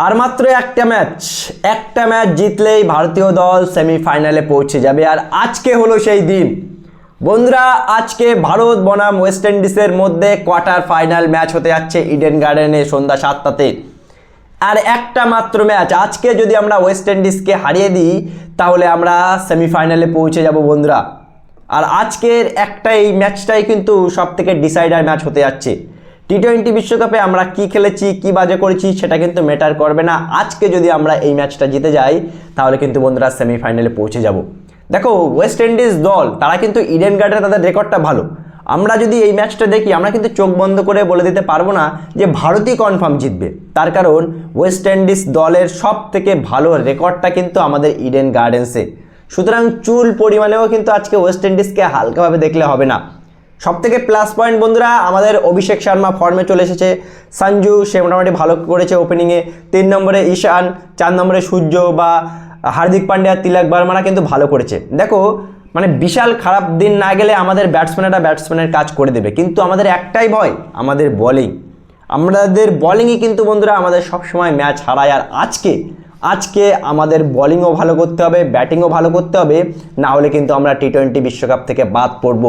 আর মাত্র একটা ম্যাচ জিতলেই ভারতীয় দল সেমিফাইনালে পৌঁছে যাবে। আর আজকে হলো সেই দিন বন্ধুরা, আজকে ভারত বনাম ওয়েস্ট ইন্ডিজের মধ্যে কোয়ার্টার ফাইনাল ম্যাচ হতে যাচ্ছে ইডেন গার্ডেনে সন্ধ্যা 7টাতে। আর একটা মাত্র ম্যাচ, আজকে যদি আমরা ওয়েস্ট ইন্ডিজকে হারিয়ে দিই তাহলে আমরা সেমিফাইনালে পৌঁছে যাব বন্ধুরা। আর আজকের এই ম্যাচটাই কিন্তু সবথেকে ডিসাইডার ম্যাচ হতে যাচ্ছে। টি-20 বিশ্বকাপে আমরা কি খেলেছি, কি বাজে করেছি সেটা কিন্তু ম্যাটার করবে না। আজকে যদি আমরা এই ম্যাচটা জিতে যাই তাহলে কিন্তু বন্ধুরা সেমিফাইনালে পৌঁছে যাব। দেখো ওয়েস্ট ইন্ডিজ দল তারা কিন্তু ইডেন গার্ডেনে তাদের রেকর্ডটা ভালো। আমরা যদি এই ম্যাচটা দেখি আমরা কিন্তু চোখ বন্ধ করে বলে দিতে পারবো না যে ভারতই কনফার্ম জিতবে, তার কারণ ওয়েস্ট ইন্ডিজ দলের সব থেকে ভালো রেকর্ডটা কিন্তু আমাদের ইডেন গার্ডেন্সে। সুতরাং চুল পরিমাণেও কিন্তু আজকে ওয়েস্ট ইন্ডিজকে হালকাভাবে দেখলে হবে না। সবথেকে প্লাস পয়েন্ট বন্ধুরা, আমাদের অভিষেক শর্মা ফর্মে চলে এসেছে, সঞ্জু সে মোটামুটি ভালো করেছে ওপেনিংয়ে, 3 নম্বরে ঈশান, 4 নম্বরে সূর্য বা হার্দিক পান্ডিয়া, তিলক বর্মারা কিন্তু ভালো করেছে। দেখো মানে বিশাল খারাপ দিন না গেলে আমাদের ব্যাটসম্যানের কাজ করে দেবে, কিন্তু আমাদের একটাই ভয়, আমাদের বোলিংই কিন্তু বন্ধুরা আমাদের সবসময় ম্যাচ হারায়। আর আজকে আমাদের বোলিংও ভালো করতে হবে, ব্যাটিংও ভালো করতে হবে, না হলে কিন্তু আমরা টি-20 বিশ্বকাপ থেকে বাদ পড়ব।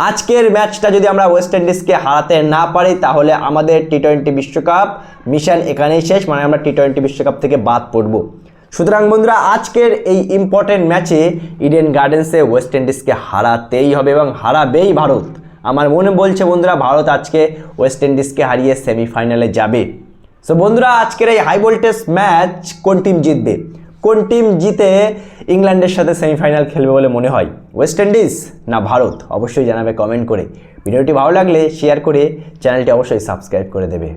আজকের ম্যাচটা যদি আমরা ওয়েস্ট ইন্ডিজকে হারাতে না পারি তাহলে আমাদের টি-20 বিশ্বকাপ মিশন এখানেই শেষ, মানে আমরা টি-20 বিশ্বকাপ থেকে বাদ পড়ব। সুতরাং বন্ধুরা আজকের এই ইম্পর্টেন্ট ম্যাচে ইডেন গার্ডেন্সে ওয়েস্ট ইন্ডিজকে হারাতেই হবে এবং হারাবেই ভারত। আমার মনে বলছে বন্ধুরা ভারত আজকে ওয়েস্ট ইন্ডিজকে হারিয়ে সেমিফাইনালে যাবে। সো বন্ধুরা আজকের এই হাই ভোল্টেজ ম্যাচ কোন টিম জিতবে, কোন টিম জিতে ইংল্যান্ডের সাথে সেমিফাইনাল খেলবে বলে মনে হয়, ওয়েস্ট ইন্ডিজ না ভারত? অবশ্যই জানাবে কমেন্ট করে। ভিডিওটি ভালো লাগলে শেয়ার করে চ্যানেলটি অবশ্যই সাবস্ক্রাইব করে দেবে।